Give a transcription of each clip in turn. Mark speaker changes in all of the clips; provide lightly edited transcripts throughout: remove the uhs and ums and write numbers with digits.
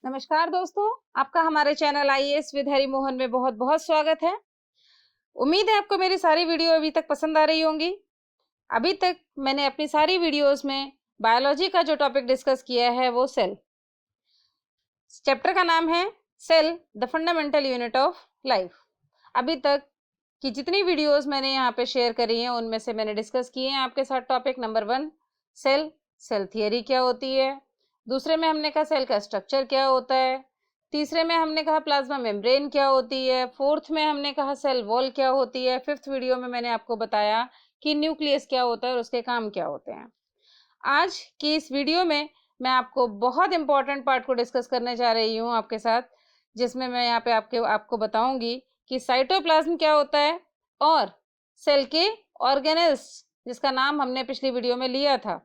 Speaker 1: नमस्कार दोस्तों, आपका हमारे channel IAS with Hari Mohan में बहुत बहुत स्वागत है। उम्मीद है आपको मेरी सारी वीडियो अभी तक पसंद आ रही होंगी। अभी तक मैंने अपनी सारी वीडियोस में बायोलॉजी का जो टॉपिक डिस्कस किया है वो सेल। चैप्टर का नाम है cell the fundamental unit of life. अभी तक की जितनी वीडियोस मैंने यहाँ पे शेयर करी हैं उनमें से मैंने डिस्कस किए हैं आपके साथ topic number 1 cell, cell theory क्या होती है। दूसरे में हमने कहा सेल का स्ट्रक्चर क्या होता है। तीसरे में हमने कहा प्लाज्मा मेम्ब्रेन क्या होती है। फोर्थ में हमने कहा सेल वॉल क्या होती है। फिफ्थ वीडियो में मैंने आपको बताया कि न्यूक्लियस क्या होता है और उसके काम क्या होते हैं। आज की इस वीडियो में मैं आपको बहुत इंपॉर्टेंट पार्ट को डिस्कस करने जा रही हूँ आपके साथ, जिसमें मैं यहाँ पे आपको बताऊंगी कि साइटोप्लाज्म क्या होता है और सेल के ऑर्गेनेल्स, जिसका नाम हमने पिछली वीडियो में लिया था।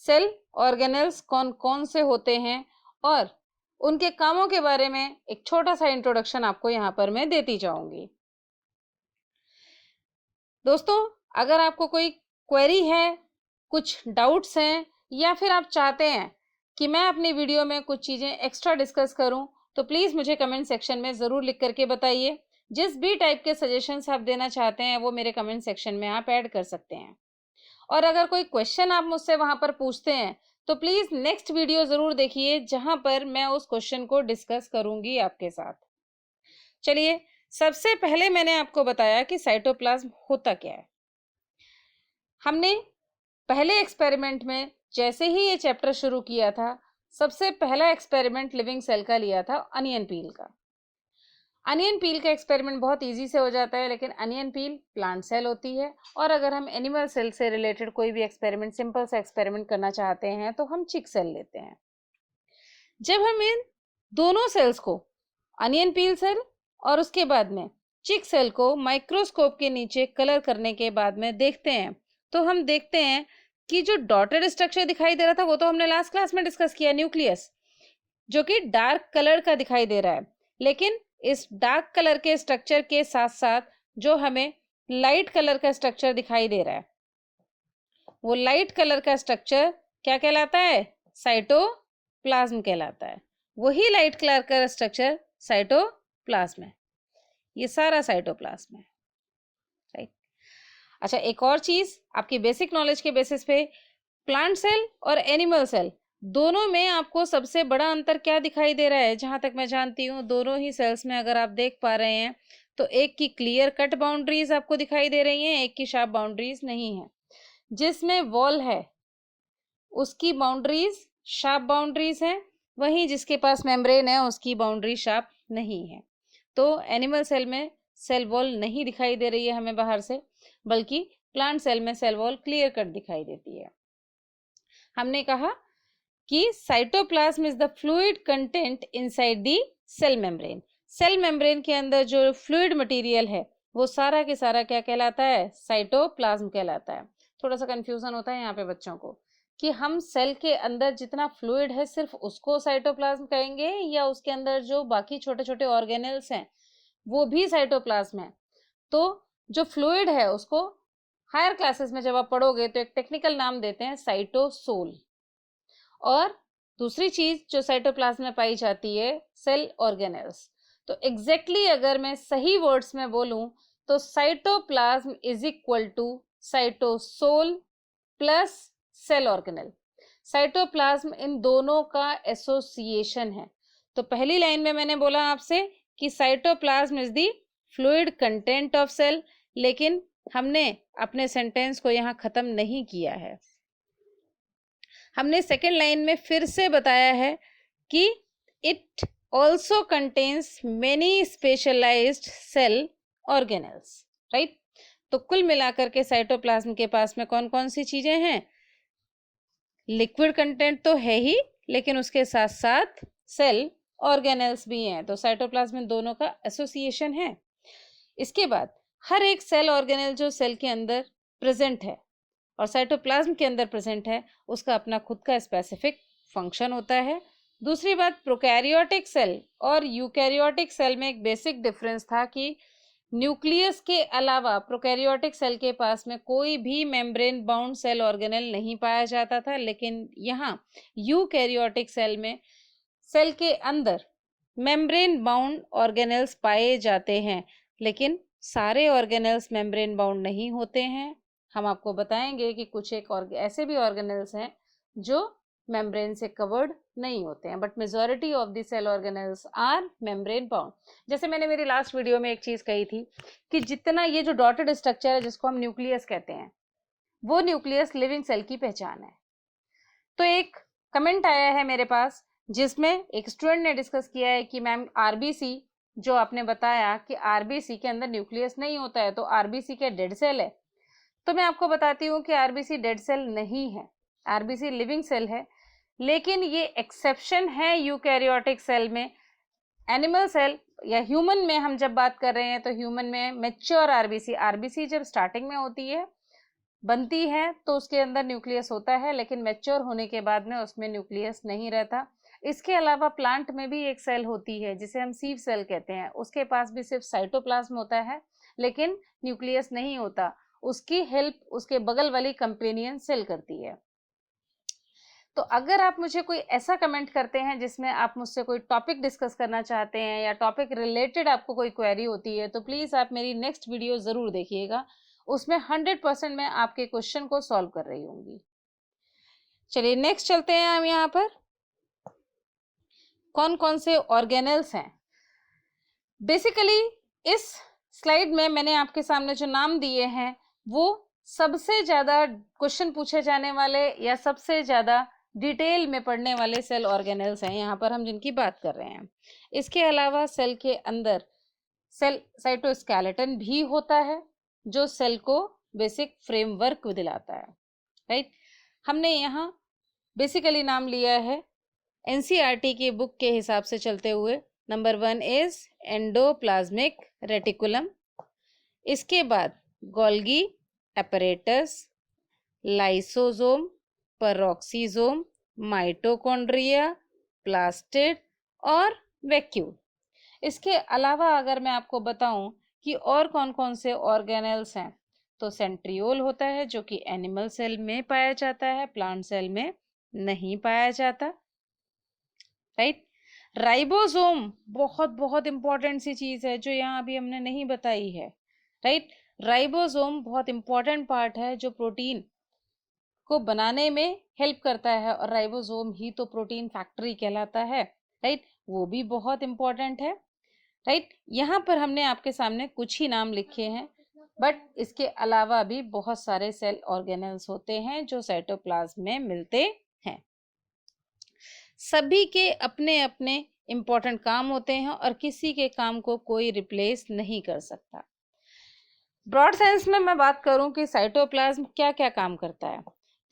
Speaker 1: सेल ऑर्गेनेल्स कौन कौन से होते हैं और उनके कामों के बारे में एक छोटा सा इंट्रोडक्शन आपको यहाँ पर मैं देती जाऊंगी। दोस्तों, अगर आपको कोई क्वेरी है, कुछ डाउट्स हैं या फिर आप चाहते हैं कि मैं अपनी वीडियो में कुछ चीज़ें एक्स्ट्रा डिस्कस करूं, तो प्लीज़ मुझे कमेंट सेक्शन में ज़रूर लिख करके बताइए। जिस भी टाइप के सजेशंस आप देना चाहते हैं वो मेरे कमेंट सेक्शन में आप ऐड कर सकते हैं। और अगर कोई क्वेश्चन आप मुझसे वहां पर पूछते हैं तो प्लीज नेक्स्ट वीडियो जरूर देखिए, जहां पर मैं उस क्वेश्चन को डिस्कस करूंगी आपके साथ। चलिए, सबसे पहले मैंने आपको बताया कि साइटोप्लाज्म होता क्या है। हमने पहले एक्सपेरिमेंट में जैसे ही ये चैप्टर शुरू किया था, सबसे पहला एक्सपेरिमेंट लिविंग सेल का लिया था, अनियन पील का। अनियन पील का एक्सपेरिमेंट बहुत इजी से हो जाता है, लेकिन अनियन पील प्लांट सेल होती है। और अगर हम एनिमल सेल से रिलेटेड कोई भी एक्सपेरिमेंट, सिंपल सा एक्सपेरिमेंट करना चाहते हैं तो हम चिक सेल लेते हैं। जब हम इन दोनों सेल्स को, अनियन पील सेल और उसके बाद में चिक सेल को माइक्रोस्कोप के नीचे कलर करने के बाद में देखते हैं, तो हम देखते हैं कि जो डॉटेड स्ट्रक्चर दिखाई दे रहा था वो तो हमने लास्ट क्लास में डिस्कस किया, न्यूक्लियस, जो कि डार्क कलर का दिखाई दे रहा है। लेकिन इस डार्क कलर के स्ट्रक्चर के साथ साथ जो हमें लाइट कलर का स्ट्रक्चर दिखाई दे रहा है, वो लाइट कलर का स्ट्रक्चर क्या कहलाता है? साइटोप्लाज्म कहलाता है। वही लाइट कलर का स्ट्रक्चर साइटोप्लाज्म है। ये सारा साइटोप्लाज्म है, राइट। अच्छा, एक और चीज आपकी बेसिक नॉलेज के बेसिस पे, प्लांट सेल और एनिमल सेल दोनों में आपको सबसे बड़ा अंतर क्या दिखाई दे रहा है? जहां तक मैं जानती हूँ, दोनों ही सेल्स में अगर आप देख पा रहे हैं तो एक की क्लियर कट बाउंड्रीज आपको दिखाई दे रही हैं, एक की शार्प बाउंड्रीज नहीं है। जिसमें वॉल है उसकी बाउंड्रीज शार्प बाउंड्रीज है, वहीं जिसके पास मेम्ब्रेन है उसकी बाउंड्री शार्प नहीं है। तो एनिमल सेल में सेल वॉल नहीं दिखाई दे रही है हमें बाहर से, बल्कि प्लांट सेल में सेल वॉल क्लियर कट दिखाई देती है। हमने कहा कि cytoplasm is the fluid content inside the cell membrane. Cell membrane के अंदर जो फ्लूइड मटेरियल है वो सारा के सारा क्या कहलाता है? साइटोप्लाज्म कहलाता है। थोड़ा सा कंफ्यूजन होता है यहाँ पे बच्चों को कि हम सेल के अंदर जितना फ्लूइड है सिर्फ उसको साइटोप्लाज्म कहेंगे या उसके अंदर जो बाकी छोटे छोटे ऑर्गेनल्स हैं वो भी साइटोप्लाज्म है। तो जो फ्लूइड है उसको हायर क्लासेस में जब आप पढ़ोगे तो एक टेक्निकल नाम देते हैं साइटोसोल। और दूसरी चीज जो साइटोप्लाज्म में पाई जाती है, सेल ऑर्गेनेल्स। तो एग्जैक्टली अगर मैं सही वर्ड्स में बोलूं तो cytoplasm is equal to cytosol plus cell organelle. Cytoplasm इन दोनों का एसोसिएशन है। तो पहली लाइन में मैंने बोला आपसे कि cytoplasm is the fluid content of cell, लेकिन हमने अपने सेंटेंस को यहाँ खत्म नहीं किया है। हमने सेकेंड लाइन में फिर से बताया है कि it also contains many specialised cell organelles, right. तो कुल मिलाकर के साइटोप्लाज्म के पास में कौन कौन सी चीजें हैं? लिक्विड कंटेंट तो है ही, लेकिन उसके साथ साथ सेल ऑर्गेनल्स भी हैं। तो साइटोप्लाज्म में दोनों का एसोसिएशन है। इसके बाद हर एक सेल ऑर्गेनल जो सेल के अंदर प्रेजेंट है और साइटोप्लाज्म के अंदर प्रेजेंट है, उसका अपना खुद का स्पेसिफिक फंक्शन होता है। दूसरी बात, प्रोकैरियोटिक सेल और यूकैरियोटिक सेल में एक बेसिक डिफरेंस था कि न्यूक्लियस के अलावा प्रोकैरियोटिक सेल के पास में कोई भी मेम्ब्रेन बाउंड सेल ऑर्गेनल नहीं पाया जाता था, लेकिन यहाँ यूकैरियोटिक सेल में सेल के अंदर मेम्ब्रेन बाउंड ऑर्गेनेल्स पाए जाते हैं, लेकिन सारे ऑर्गेनेल्स मेम्ब्रेन बाउंड नहीं होते हैं। हम आपको बताएंगे कि कुछ एक ऐसे भी ऑर्गेनेल्स हैं जो मेम्ब्रेन से कवर्ड नहीं होते हैं, but majority of the cell organelles are membrane bound. जैसे मैंने मेरी लास्ट वीडियो में एक चीज कही थी कि जितना ये जो डॉटेड स्ट्रक्चर है जिसको हम न्यूक्लियस कहते हैं, वो न्यूक्लियस लिविंग सेल की पहचान है। तो एक कमेंट आया है मेरे पास जिसमें एक स्टूडेंट ने डिस्कस किया है कि मैम आरबीसी जो आपने बताया कि आरबीसी के अंदर न्यूक्लियस नहीं होता है, तो आरबीसी क्या डेड सेल है? तो मैं आपको बताती हूँ कि आरबीसी डेड सेल नहीं है, आरबीसी लिविंग सेल है, लेकिन ये एक्सेप्शन है यूकैरियोटिक सेल में। एनिमल सेल या ह्यूमन में हम जब बात कर रहे हैं तो ह्यूमन में मैच्योर आरबीसी, आरबीसी जब स्टार्टिंग में होती है, बनती है, तो उसके अंदर न्यूक्लियस होता है, लेकिन मैच्योर होने के बाद में उसमें न्यूक्लियस नहीं रहता। इसके अलावा प्लांट में भी एक सेल होती है जिसे हम सीव सेल कहते हैं, उसके पास भी सिर्फ साइटोप्लाज्म होता है लेकिन न्यूक्लियस नहीं होता, उसकी हेल्प उसके बगल वाली कंपेनियन सेल करती है। तो अगर आप मुझे कोई ऐसा कमेंट करते हैं जिसमें आप मुझसे कोई टॉपिक डिस्कस करना चाहते हैं या टॉपिक रिलेटेड आपको कोई क्वेरी होती है, तो प्लीज़ आप मेरी नेक्स्ट वीडियो ज़रूर देखिएगा, उसमें 100% मैं आपके क्वेश्चन को सॉल्व कर रही होंगी। चलिए नेक्स्ट चलते हैं हम यहाँ पर, कौन कौन से ऑर्गेनेल्स हैं। बेसिकली इस स्लाइड में मैंने आपके सामने जो नाम दिए हैं वो सबसे ज़्यादा क्वेश्चन पूछे जाने वाले या सबसे ज़्यादा डिटेल में पढ़ने वाले सेल ऑर्गेनेल्स हैं यहाँ पर हम जिनकी बात कर रहे हैं। इसके अलावा सेल के अंदर सेल साइटोस्केलेटन भी होता है जो सेल को बेसिक फ्रेमवर्क दिलाता है, राइट। हमने यहाँ बेसिकली नाम लिया है एनसीईआरटी की बुक के हिसाब से चलते हुए, नंबर 1 इज एंडोप्लाज्मिक रेटिकुलम, इसके बाद Golgi apparatus, lysosome, peroxisome, mitochondria, plastid और वैक्यूल। इसके अलावा अगर मैं आपको बताऊं कि और कौन कौन से ऑर्गेनेल्स हैं, तो सेंट्रियोल होता है जो कि एनिमल सेल में पाया जाता है, प्लांट सेल में नहीं पाया जाता, राइट। राइबोसोम बहुत बहुत इंपॉर्टेंट सी चीज है जो यहाँ अभी हमने नहीं बताई है, राइट। राइबोसोम बहुत इंपॉर्टेंट पार्ट है जो प्रोटीन को बनाने में हेल्प करता है, और राइबोसोम ही तो प्रोटीन फैक्ट्री कहलाता है, राइट। वो भी बहुत इंपॉर्टेंट है, राइट। यहाँ पर हमने आपके सामने कुछ ही नाम लिखे हैं, बट इसके अलावा भी बहुत सारे सेल ऑर्गेनेल्स होते हैं जो साइटोप्लाज्म में मिलते हैं। सभी के अपने अपने इंपॉर्टेंट काम होते हैं और किसी के काम को कोई रिप्लेस नहीं कर सकता। ब्रॉड सेंस में मैं बात करूं कि साइटोप्लाज्म क्या क्या काम करता है,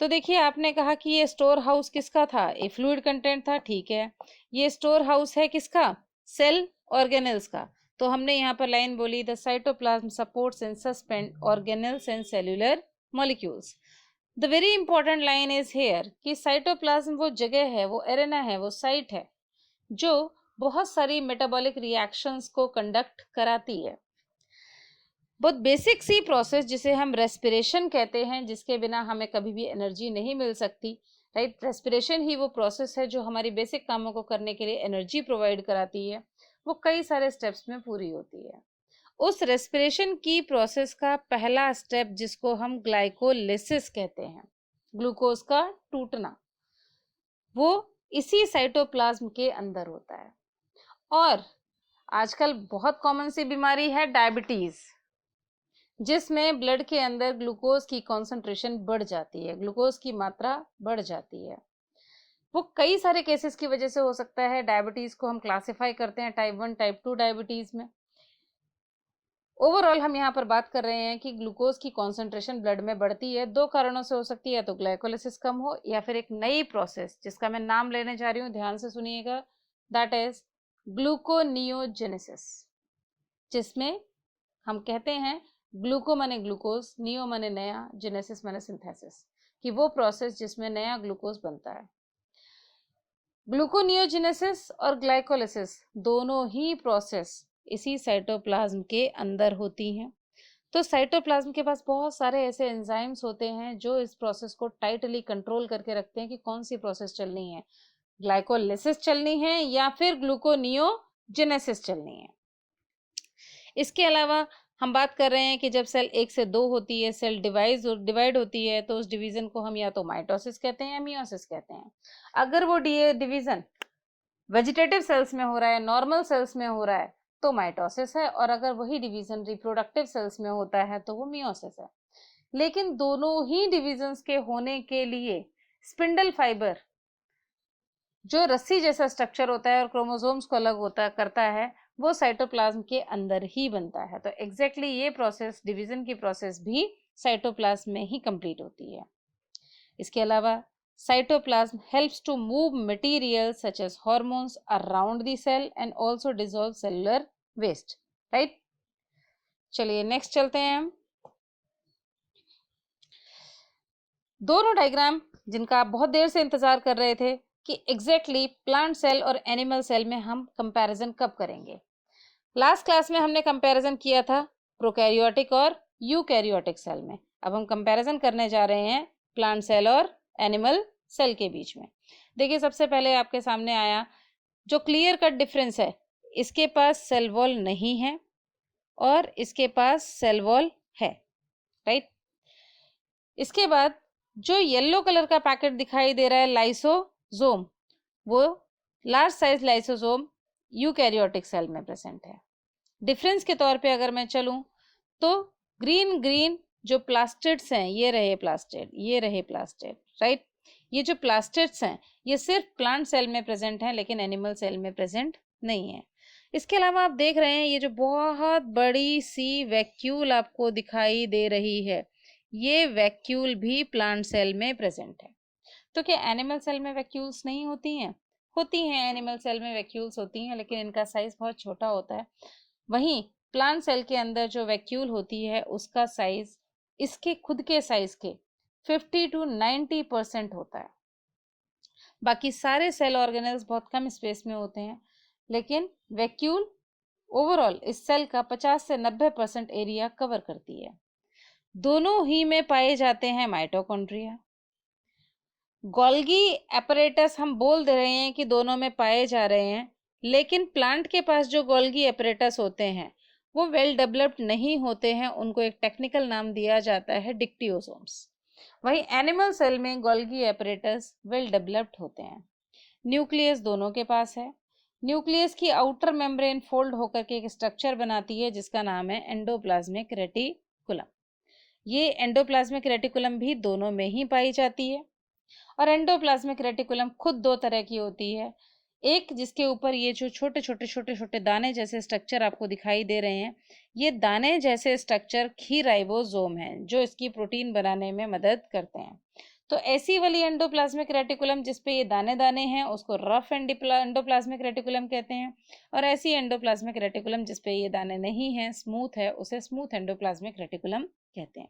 Speaker 1: तो देखिए आपने कहा कि ये स्टोर हाउस किसका था, ए फ्लूइड कंटेंट था, ठीक है। ये स्टोर हाउस है किसका, सेल ऑर्गेनेल्स का। तो हमने यहाँ पर लाइन बोली, the cytoplasm supports and suspend organelles and cellular molecules. The very important line is here कि साइटोप्लाज्म वो जगह है, वो एरेना है, वो साइट है जो बहुत सारी मेटाबॉलिक रिएक्शंस को कंडक्ट कराती है। बहुत बेसिक सी प्रोसेस जिसे हम रेस्पिरेशन कहते हैं, जिसके बिना हमें कभी भी एनर्जी नहीं मिल सकती, राइट। रेस्पिरेशन ही वो प्रोसेस है जो हमारी बेसिक कामों को करने के लिए एनर्जी प्रोवाइड कराती है, वो कई सारे स्टेप्स में पूरी होती है। उस रेस्पिरेशन की प्रोसेस का पहला स्टेप जिसको हम ग्लाइकोलिसिस कहते हैं, ग्लूकोज का टूटना, वो इसी साइटोप्लाज्म के अंदर होता है। और आजकल बहुत कॉमन सी बीमारी है डायबिटीज, जिसमें ब्लड के अंदर ग्लूकोज की कॉन्सेंट्रेशन बढ़ जाती है, ग्लूकोज की मात्रा बढ़ जाती है। वो कई सारे केसेस की वजह से हो सकता है। डायबिटीज को हम क्लासिफाई करते हैं टाइप 1 टाइप 2 डायबिटीज में। ओवरऑल हम यहाँ पर बात कर रहे हैं कि ग्लूकोज की कॉन्सेंट्रेशन ब्लड में बढ़ती है, दो कारणों से हो सकती है, तो ग्लाइकोलिसिस कम हो या फिर एक नई प्रोसेस जिसका मैं नाम लेने जा रही हूँ, ध्यान से सुनिएगा, दैट इज ग्लूकोनियोजेनेसिस, जिसमें हम कहते हैं ग्लूको माने ग्लूकोज, नियो माने नया, जेनेसिस माने सिंथेसिस, कि वो प्रोसेस जिसमें नया ग्लूकोज बनता है। ग्लूकोनियोजेनेसिस और ग्लाइकोलिसिस दोनों ही प्रोसेस इसी साइटोप्लाज्म के अंदर होती हैं। तो साइटोप्लाज्म के पास बहुत सारे ऐसे एंजाइम्स होते हैं जो इस प्रोसेस को टाइटली कंट्रोल करके रखते हैं कि कौन सी प्रोसेस चलनी है। ग्लाइकोलिसिस चलनी है या फिर ग्लूकोनियोजेनेसिस चलनी है। इसके अलावा हम बात कर रहे हैं कि जब सेल 1 से 2 होती है, सेल डिवाइड होती है, तो उस डिवीजन को हम या तो माइटोसिस कहते हैं या मियोसिस कहते हैं। अगर वो डिवीजन वेजिटेटिव सेल्स में हो रहा है, नॉर्मल सेल्स में हो रहा है, तो माइटोसिस है, और अगर वही डिवीजन रिप्रोडक्टिव सेल्स में होता है तो वो मियोसिस है। लेकिन दोनों ही डिविजन्स के होने के लिए स्पिंडल फाइबर जो रस्सी जैसा स्ट्रक्चर होता है और क्रोमोसोम्स को अलग करता है, वो साइटोप्लाज्म के अंदर ही बनता है। तो एग्जैक्टली ये प्रोसेस, डिवीजन की प्रोसेस भी साइटोप्लाज्म में ही कंप्लीट होती है। इसके अलावा cytoplasm helps to move material such as hormones around the cell and also dissolve cellular waste, right. चलिए नेक्स्ट चलते हैं हम। दोनों डायग्राम जिनका आप बहुत देर से इंतजार कर रहे थे कि एग्जैक्टली प्लांट सेल और एनिमल सेल में हम कंपैरिजन कब करेंगे। लास्ट क्लास में हमने कंपैरिजन किया था प्रोकैरियोटिक और यूकैरियोटिक सेल में। अब हम कंपैरिजन करने जा रहे हैं प्लांट सेल और एनिमल सेल के बीच में। देखिए सबसे पहले आपके सामने आया जो क्लियर कट डिफरेंस है, इसके पास सेल वॉल नहीं है और इसके पास सेल वॉल है, राइट। इसके बाद जो येलो कलर का पैकेट दिखाई दे रहा है लाइसोसोम, वो large size lysosome eukaryotic cell में प्रेजेंट है। डिफरेंस के तौर पे अगर मैं चलूं तो ग्रीन जो प्लास्टिड्स हैं, ये रहे प्लास्टिड, ये रहे प्लास्टिड, राइट। ये जो प्लास्टिड्स हैं ये सिर्फ प्लांट सेल में प्रेजेंट हैं, लेकिन एनिमल सेल में प्रेजेंट नहीं है। इसके अलावा आप देख रहे हैं ये जो बहुत बड़ी सी वैक्यूल आपको दिखाई दे रही है, ये वैक्यूल भी प्लांट सेल में प्रेजेंट है। तो क्या एनिमल सेल में वैक्यूल्स नहीं होती हैं? होती हैं, एनिमल सेल में वैक्यूल्स होती हैं, लेकिन इनका साइज बहुत छोटा होता है। वहीं प्लांट सेल के अंदर जो वैक्यूल होती है उसका साइज इसके खुद के साइज के 50 to 90% होता है। बाकी सारे सेल ऑर्गेनेल्स बहुत कम स्पेस में होते हैं, लेकिन वैक्यूल ओवरऑल इस सेल का 50 से 90% एरिया कवर करती है। दोनों ही में पाए जाते हैं माइटोकॉन्ड्रिया। गोल्गी एपरेटस हम बोल दे रहे हैं कि दोनों में पाए जा रहे हैं, लेकिन प्लांट के पास जो गोल्गी एपरेटस होते हैं वो वेल डेवलप्ड नहीं होते हैं, उनको एक टेक्निकल नाम दिया जाता है डिक्टियोसोम्स। वहीं एनिमल सेल में गोल्गी एपरेटस वेल डेवलप्ड होते हैं। न्यूक्लियस दोनों के पास है। न्यूक्लियस की आउटर मेम्ब्रेन फोल्ड होकर के एक स्ट्रक्चर बनाती है जिसका नाम है एंडोप्लाज्मिक रेटिकुलम। ये एंडोप्लाज्मिक रेटिकुलम भी दोनों में ही पाई जाती है। और एंडोप्लाज्मिक रेटिकुलम खुद दो तरह की होती है, एक जिसके ऊपर ये जो छोटे छोटे दाने जैसे स्ट्रक्चर आपको दिखाई दे रहे हैं, ये दाने जैसे स्ट्रक्चर ही राइबोसोम हैं जो इसकी प्रोटीन बनाने में मदद करते हैं। तो ऐसी वाली एंडोप्लाज्मिक रेटिकुलम जिसपे ये दाने दाने हैं उसको रफ एंडोप्लाज्मिक रेटिकुलम कहते हैं, और ऐसी एंडोप्लाज्मिक रेटिकुलम जिसपे ये दाने नहीं हैं, स्मूथ है, उसे स्मूथ एंडोप्लाज्मिक रेटिकुलम कहते हैं।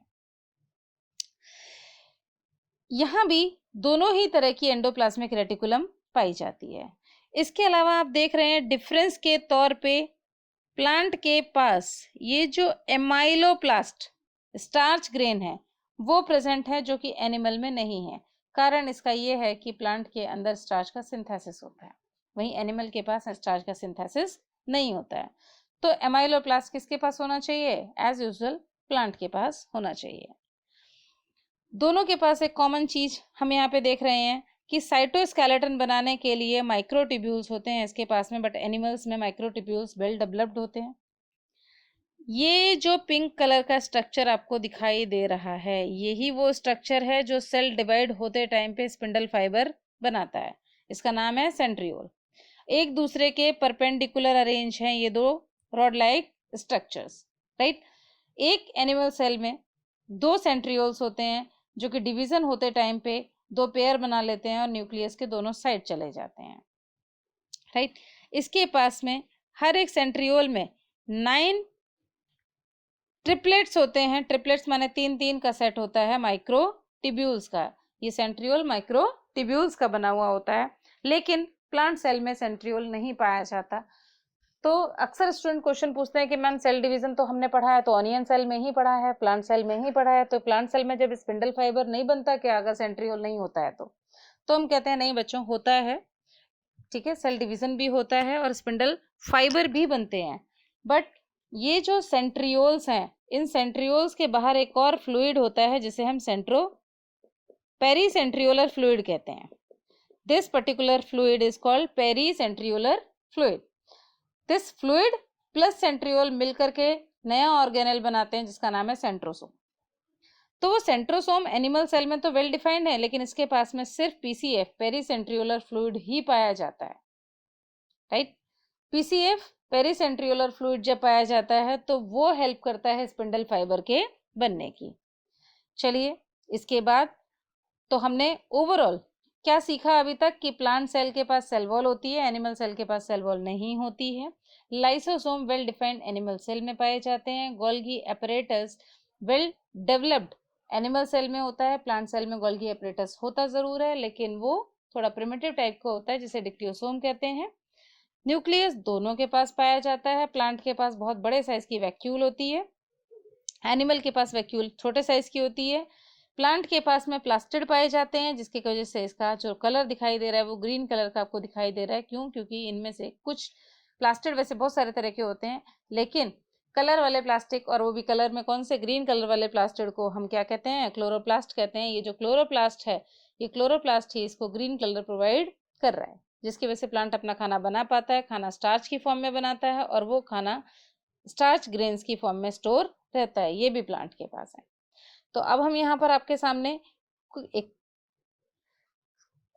Speaker 1: यहाँ भी दोनों ही तरह की एंडोप्लाज्मिक रेटिकुलम पाई जाती है। इसके अलावा आप देख रहे हैं डिफरेंस के तौर पे प्लांट के पास ये जो एमाइलोप्लास्ट स्टार्च ग्रेन है वो प्रेजेंट है, जो कि एनिमल में नहीं है। कारण इसका ये है कि प्लांट के अंदर स्टार्च का सिंथेसिस होता है, वहीं एनिमल के पास स्टार्च का सिंथेसिस नहीं होता है। तो एमाइलोप्लास्ट किसके पास होना चाहिए? एज यूजुअल प्लांट के पास होना चाहिए। दोनों के पास एक कॉमन चीज हम यहाँ पे देख रहे हैं कि साइटोस्केलेटन बनाने के लिए माइक्रोट्यूब्यूल्स होते हैं इसके पास में, बट एनिमल्स में माइक्रोट्यूब्यूल्स वेल डेवलप्ड होते हैं। ये जो पिंक कलर का स्ट्रक्चर आपको दिखाई दे रहा है, यही वो स्ट्रक्चर है जो सेल डिवाइड होते टाइम पे स्पिंडल फाइबर बनाता है। इसका नाम है सेंट्रियोल। एक दूसरे के परपेंडिकुलर अरेंज हैं ये दो रॉड लाइक स्ट्रक्चर्स, राइट। एक एनिमल सेल में दो सेंट्रियोल्स होते हैं जो कि डिवीजन होते टाइम पे दो पेयर बना लेते हैं और न्यूक्लियस के दोनों साइड चले जाते हैं, राइट। इसके पास में हर एक सेंट्रियोल में 9 ट्रिपलेट्स होते हैं। ट्रिपलेट्स माने 3-3 का सेट होता है माइक्रोट्यूब्यूल्स का। ये सेंट्रियोल माइक्रोट्यूब्यूल्स का बना हुआ होता है, लेकिन प्लांट सेल में सेंट्रियोल नहीं पाया जाता। तो अक्सर स्टूडेंट क्वेश्चन पूछते हैं कि मैम सेल डिवीजन तो हमने पढ़ा है, तो ऑनियन सेल में ही पढ़ा है, प्लांट सेल में ही पढ़ा है, तो प्लांट सेल में जब स्पिंडल फाइबर नहीं बनता क्या अगर सेंट्रियोल नहीं होता है तो हम कहते हैं नहीं बच्चों, होता है। ठीक है, सेल डिवीजन भी होता है और स्पिंडल फाइबर भी बनते हैं। बट ये जो सेंट्रियोल्स हैं, इन सेंट्रियोल्स के बाहर एक और फ्लूइड होता है जिसे हम पेरीसेंट्रियोलर फ्लूइड कहते हैं। This particular fluid is called pericentriolar fluid. This fluid plus centriole मिलकर के नया ऑर्गेनेल बनाते हैं जिसका नाम है सेंट्रोसोम। तो वो सेंट्रोसोम एनिमल सेल में तो वेल डिफाइंड है, लेकिन इसके पास में सिर्फ पीसीएफ पेरीसेंट्रियोलर फ्लूइड ही पाया जाता है, राइट। पीसीएफ पेरीसेंट्रियोलर फ्लूइड जब पाया जाता है तो वो हेल्प करता है स्पिंडल फाइबर के बनने की। चलिए, इसके बाद तो हमने ओवरऑल क्या सीखा अभी तक कि प्लांट सेल के पास सेल वॉल होती है, एनिमल सेल के पास सेल वॉल नहीं होती है। Lysosome well defined animal cell में पाए जाते हैं। Golgi apparatus well developed animal cell में होता है। प्लांट सेल में गोल्गी एपरेटस होता जरूर है, लेकिन वो थोड़ा प्रिमिटिव टाइप का होता है जिसे डिक्टियोसोम कहते हैं। न्यूक्लियस दोनों के पास पाया जाता है। प्लांट के पास बहुत बड़े साइज की वैक्यूल होती है, एनिमल के पास वैक्यूल छोटे साइज की होती है। प्लांट के पास में प्लास्टिड पाए जाते हैं, जिसकी वजह से इसका जो कलर दिखाई दे रहा है वो ग्रीन कलर का आपको दिखाई दे रहा है। क्यों? क्योंकि इनमें से कुछ प्लास्टिड वैसे बहुत सारे तरह के होते हैं, लेकिन कलर वाले प्लास्टिक, और वो भी कलर में कौन से, ग्रीन कलर वाले प्लास्टिड को हम क्या कहते हैं? क्लोरोप्लास्ट कहते हैं। ये जो क्लोरोप्लास्ट है, ये क्लोरोप्लास्ट ही इसको ग्रीन कलर प्रोवाइड कर रहा है, जिसकी वजह से प्लांट अपना खाना बना पाता है। खाना स्टार्च की फॉर्म में बनाता है और वो खाना स्टार्च ग्रेन्स की फॉर्म में स्टोर रहता है। ये भी प्लांट के पास है। तो अब हम यहाँ पर आपके सामने एक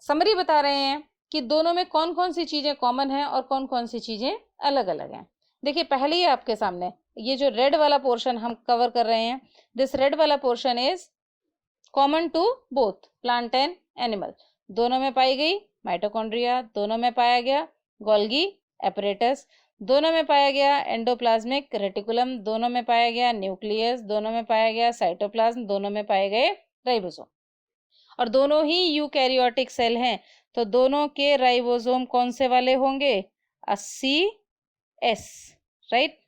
Speaker 1: समरी बता रहे हैं कि दोनों में कौन कौन सी चीजें कॉमन है और कौन कौन सी चीजें अलग अलग हैं। देखिए, पहले ही आपके सामने ये जो रेड वाला पोर्शन हम कवर कर रहे हैं, दिस रेड वाला portion is common to both plant and animal. दोनों में पाई गई माइटोकॉन्ड्रिया, दोनों में पाया गया गोल्गी एपरेटस, दोनों में पाया गया एंडोप्लाज्मिक रेटिकुलम, दोनों में पाया गया न्यूक्लियस, दोनों में पाया गया साइटोप्लाज्म, दोनों में पाए गए राइबोसोम। और दोनों ही यूकैरियोटिक सेल हैं, तो दोनों के राइबोसोम कौन से वाले होंगे? 80S, right.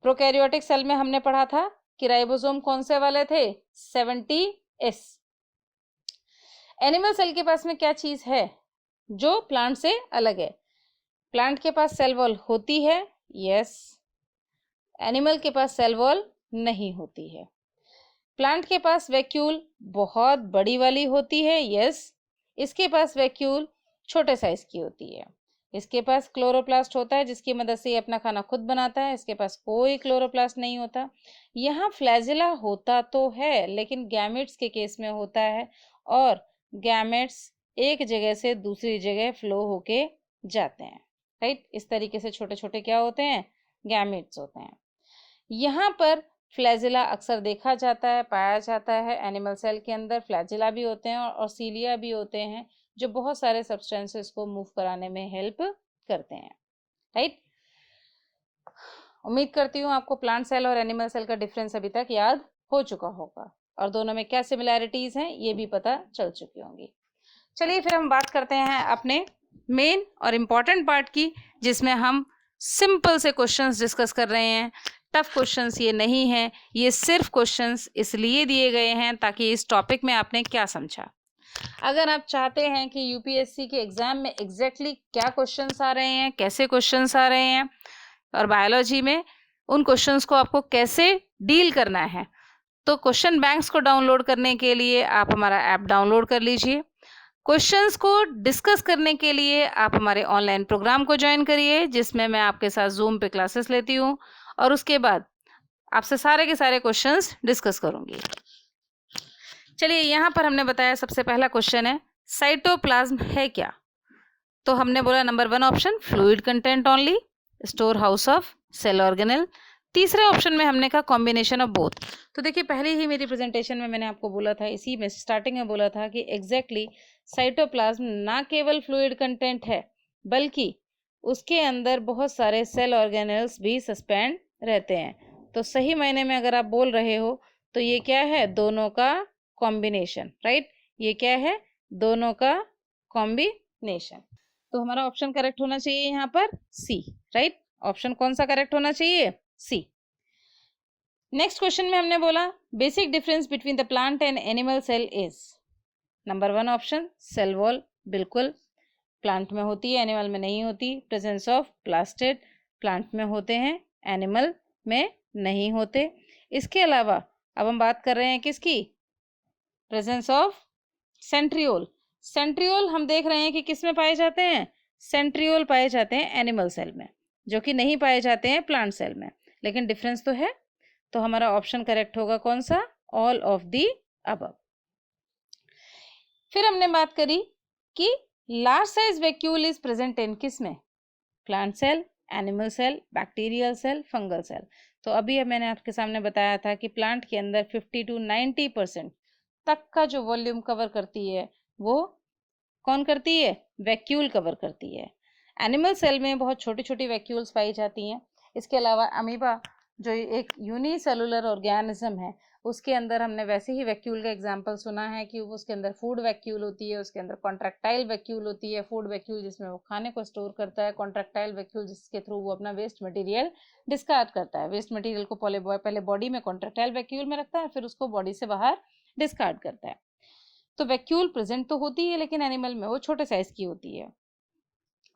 Speaker 1: प्रोकैरियोटिक सेल में हमने पढ़ा था कि राइबोसोम कौन से वाले थे? 70S। एनिमल सेल के पास में क्या चीज है जो प्लांट से अलग है? प्लांट के पास सेल वॉल होती है, यस। एनिमल के पास सेल वॉल नहीं होती है। प्लांट के पास वैक्यूल बहुत बड़ी वाली होती है, यस। इसके पास वैक्यूल छोटे साइज की होती है। इसके पास क्लोरोप्लास्ट होता है जिसकी मदद से ये अपना खाना खुद बनाता है। इसके पास कोई क्लोरोप्लास्ट नहीं होता। यहाँ फ्लैजिला होता तो है, लेकिन गैमेट्स के केस में होता है, और गैमेट्स एक जगह से दूसरी जगह फ्लो होके जाते हैं, राइट। इस तरीके से छोटे छोटे क्या होते हैं? गैमेट्स होते हैं। यहाँ पर फ्लैजिला अक्सर देखा जाता है, पाया जाता है। एनिमल सेल के अंदर फ्लैजिला भी होते हैं और सीलिया भी होते हैं, जो बहुत सारे सब्सटेंसेस को मूव कराने में हेल्प करते हैं, राइट। उम्मीद करती हूँ आपको प्लांट सेल और एनिमल सेल का डिफरेंस अभी तक याद हो चुका होगा, और दोनों में क्या सिमिलैरिटीज हैं ये भी पता चल चुकी होंगी। चलिए फिर हम बात करते हैं अपने मेन और इम्पॉर्टेंट पार्ट की, जिसमें हम सिंपल से क्वेश्चंस डिस्कस कर रहे हैं। टफ क्वेश्चंस ये नहीं है, ये सिर्फ क्वेश्चंस इसलिए दिए गए हैं ताकि इस टॉपिक में आपने क्या समझा। अगर आप चाहते हैं कि यूपीएससी के एग्जाम में एग्जैक्टली क्या क्वेश्चंस आ रहे हैं, कैसे क्वेश्चंस आ रहे हैं, और बायोलॉजी में उन क्वेश्चंस को आपको कैसे डील करना है, तो क्वेश्चन बैंक्स को डाउनलोड करने के लिए आप हमारा ऐप डाउनलोड कर लीजिए। क्वेश्चंस को डिस्कस करने के लिए आप हमारे ऑनलाइन प्रोग्राम को ज्वाइन करिए, जिसमें मैं आपके साथ जूम पे क्लासेस लेती हूँ और उसके बाद आपसे सारे के सारे क्वेश्चंस डिस्कस करूंगी। चलिए, यहाँ पर हमने बताया सबसे पहला क्वेश्चन है साइटोप्लाज्म है क्या? तो हमने बोला number 1 option fluid content only, store house of cell organelle. तीसरे ऑप्शन में हमने कहा कॉम्बिनेशन ऑफ बोथ। तो देखिए, पहले ही मेरी प्रेजेंटेशन में मैंने आपको बोला था, इसी में स्टार्टिंग में बोला था कि एग्जैक्टली साइटोप्लाज्म ना केवल फ्लूइड कंटेंट है, बल्कि उसके अंदर बहुत सारे सेल ऑर्गेनेल्स भी सस्पेंड रहते हैं। तो सही मायने में अगर आप बोल रहे हो तो ये क्या है? दोनों का कॉम्बिनेशन, राइट। ये क्या है? दोनों का कॉम्बिनेशन। तो हमारा ऑप्शन करेक्ट होना चाहिए यहाँ पर सी, राइट। ऑप्शन कौन सा करेक्ट होना चाहिए? सी। नेक्स्ट क्वेश्चन में हमने बोला basic difference between the plant and animal cell is. Number 1 option cell wall, बिल्कुल। प्लांट में होती है, एनिमल में नहीं होती। प्रेजेंस ऑफ प्लास्टिड प्लांट में होते हैं, एनिमल में नहीं होते। इसके अलावा अब हम बात कर रहे हैं किसकी, प्रेजेंस ऑफ सेंट्रियोल। सेंट्रियोल हम देख रहे हैं कि किस में पाए जाते हैं, सेंट्रियोल पाए जाते हैं एनिमल सेल में, जो कि नहीं पाए जाते हैं प्लांट सेल में, लेकिन डिफरेंस तो है। तो हमारा ऑप्शन करेक्ट होगा कौन सा, ऑल ऑफ दी अबव। फिर हमने बात करी कि large size vacuole is present in किस में, plant cell, animal cell, bacterial cell, fungal cell. तो अभी मैंने आपके सामने बताया था कि प्लांट के अंदर 50 to 90% तक का जो वॉल्यूम कवर करती है वो कौन करती है, वैक्यूल कवर करती है। एनिमल सेल में बहुत छोटी छोटी वैक्यूल्स पाई जाती हैं। इसके अलावा अमीबा जो एक यूनिसेलुलर ऑर्गेनिज्म है, उसके अंदर हमने वैसे ही वैक्यूल का एग्जांपल सुना है कि उसके अंदर फूड वैक्यूल होती है, उसके अंदर कॉन्ट्रैक्टाइल वैक्यूल होती है। फूड वैक्यूल जिसमें वो खाने को स्टोर करता है, कॉन्ट्रैक्टाइल वैक्यूल जिसके थ्रू वो अपना वेस्ट मटेरियल डिस्कार्ड करता है। वेस्ट मटेरियल को पहले बॉडी में कॉन्ट्रैक्टाइल वैक्यूल में रखता है, फिर उसको बॉडी से बाहर डिस्कार्ड करता है। तो वैक्यूल प्रेजेंट तो होती है, लेकिन एनिमल में वो छोटे साइज की होती है,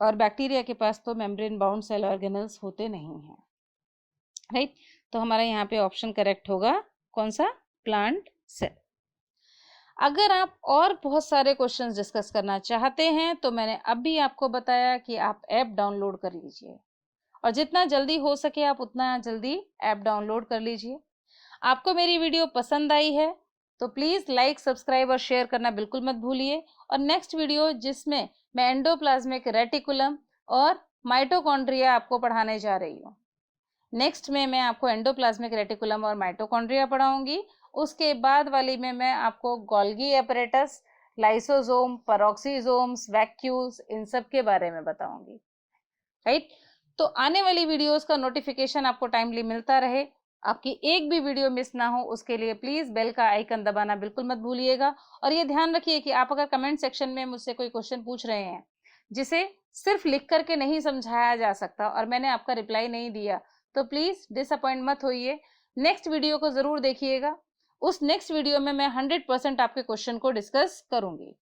Speaker 1: और बैक्टीरिया के पास तो मेम्ब्रेन बाउंड सेल ऑर्गेनल्स होते नहीं हैं, राइट। तो हमारा यहाँ पे ऑप्शन करेक्ट होगा कौन सा, प्लांट सेल। अगर आप और बहुत सारे क्वेश्चंस डिस्कस करना चाहते हैं तो मैंने अभी आपको बताया कि आप ऐप डाउनलोड कर लीजिए, और जितना जल्दी हो सके आप उतना जल्दी ऐप डाउनलोड कर लीजिए। आपको मेरी वीडियो पसंद आई है तो प्लीज़ लाइक, सब्सक्राइब और शेयर करना बिल्कुल मत भूलिए। और नेक्स्ट वीडियो जिसमें मैं एंडोप्लाज्मिक रेटिकुलम और माइटोकॉन्ड्रिया आपको पढ़ाने जा रही हूँ। नेक्स्ट में मैं आपको एंडोप्लाज्मिक रेटिकुलम और माइटोकॉन्ड्रिया पढ़ाऊंगी। उसके बाद वाली में मैं आपको Golgi apparatus, lysosome, peroxisomes, vacuoles, इन सब के बारे में बताऊंगी, राइट। तो आने वाली वीडियोस का नोटिफिकेशन आपको टाइमली मिलता रहे, आपकी एक भी वीडियो मिस ना हो, उसके लिए प्लीज बेल का आइकन दबाना बिल्कुल मत भूलिएगा। और ये ध्यान रखिए कि आप अगर कमेंट सेक्शन में मुझसे कोई क्वेश्चन पूछ रहे हैं जिसे सिर्फ लिख करके नहीं समझाया जा सकता और मैंने आपका रिप्लाई नहीं दिया, तो प्लीज डिसअपॉइंट मत होइए, नेक्स्ट वीडियो को जरूर देखिएगा। उस नेक्स्ट वीडियो में मैं 100% आपके क्वेश्चन को डिस्कस करूंगी।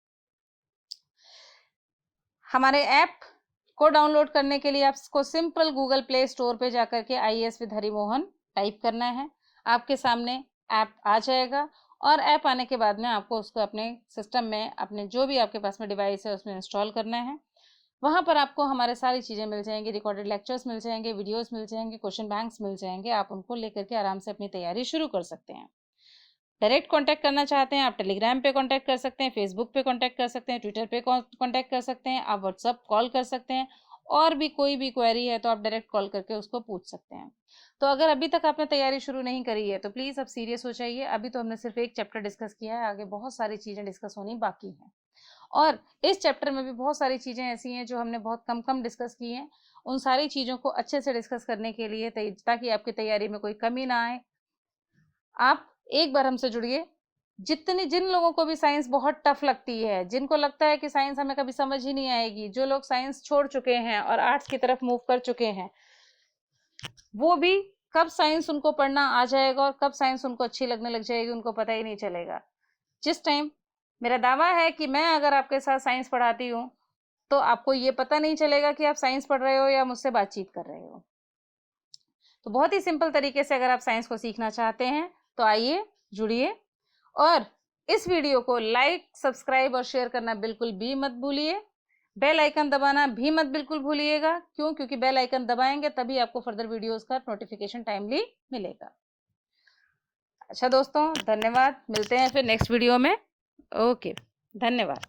Speaker 1: हमारे ऐप को डाउनलोड करने के लिए आपको सिंपल गूगल प्ले स्टोर पे जाकर के IAS विद हरिमोहन टाइप करना है, आपके सामने ऐप आ जाएगा। और ऐप आने के बाद में आपको उसको अपने सिस्टम में, अपने जो भी आपके पास में डिवाइस है उसमें इंस्टॉल करना है। वहाँ पर आपको हमारे सारी चीज़ें मिल जाएंगी, रिकॉर्डेड लेक्चर्स मिल जाएंगे, वीडियोस मिल जाएंगे, क्वेश्चन बैंक्स मिल जाएंगे। आप उनको लेकर के आराम से अपनी तैयारी शुरू कर सकते हैं। डायरेक्ट कांटेक्ट करना चाहते हैं आप टेलीग्राम पे कांटेक्ट कर सकते हैं, फेसबुक पे कांटेक्ट कर सकते हैं, ट्विटर पे कांटेक्ट कर सकते हैं, आप व्हाट्सअप कॉल कर सकते हैं, और भी कोई भी क्वेरी है तो आप डायरेक्ट कॉल करके उसको पूछ सकते हैं। तो अगर अभी तक आपने तैयारी शुरू नहीं करी है तो प्लीज़ अब सीरियस हो जाइए। अभी तो हमने सिर्फ एक चैप्टर डिस्कस किया है, आगे बहुत सारी चीज़ें डिस्कस होनी बाकी हैं। और इस चैप्टर में भी बहुत सारी चीज़ें ऐसी हैं जो हमने बहुत कम टडिस्कस की हैं। उन सारी चीज़ों को अच्छे से डिस्कस करने के लिए, ताकि आपकी तैयारी में कोई कमी ना आए, आप एक बार हमसे जुड़िए। जिन लोगों को भी साइंस बहुत टफ लगती है, जिनको लगता है कि साइंस हमें कभी समझ ही नहीं आएगी, जो लोग साइंस छोड़ चुके हैं और आर्ट्स की तरफ मूव कर चुके हैं, वो भी कब साइंस उनको पढ़ना आ जाएगा और कब साइंस उनको अच्छी लगने लग जाएगी उनको पता ही नहीं चलेगा। जिस टाइम मेरा दावा है कि मैं अगर आपके साथ साइंस पढ़ाती हूँ तो आपको ये पता नहीं चलेगा कि आप साइंस पढ़ रहे हो या मुझसे बातचीत कर रहे हो। तो बहुत ही सिंपल तरीके से अगर आप साइंस को सीखना चाहते हैं तो आइए, जुड़िए, और इस वीडियो को लाइक, सब्सक्राइब और शेयर करना बिल्कुल भी मत भूलिए। बेल आइकन दबाना भी मत बिल्कुल भूलिएगा। क्यों? क्योंकि बेल आइकन दबाएंगे तभी आपको फर्दर वीडियोस का नोटिफिकेशन टाइमली मिलेगा। अच्छा दोस्तों, धन्यवाद, मिलते हैं फिर नेक्स्ट वीडियो में। ओके, धन्यवाद।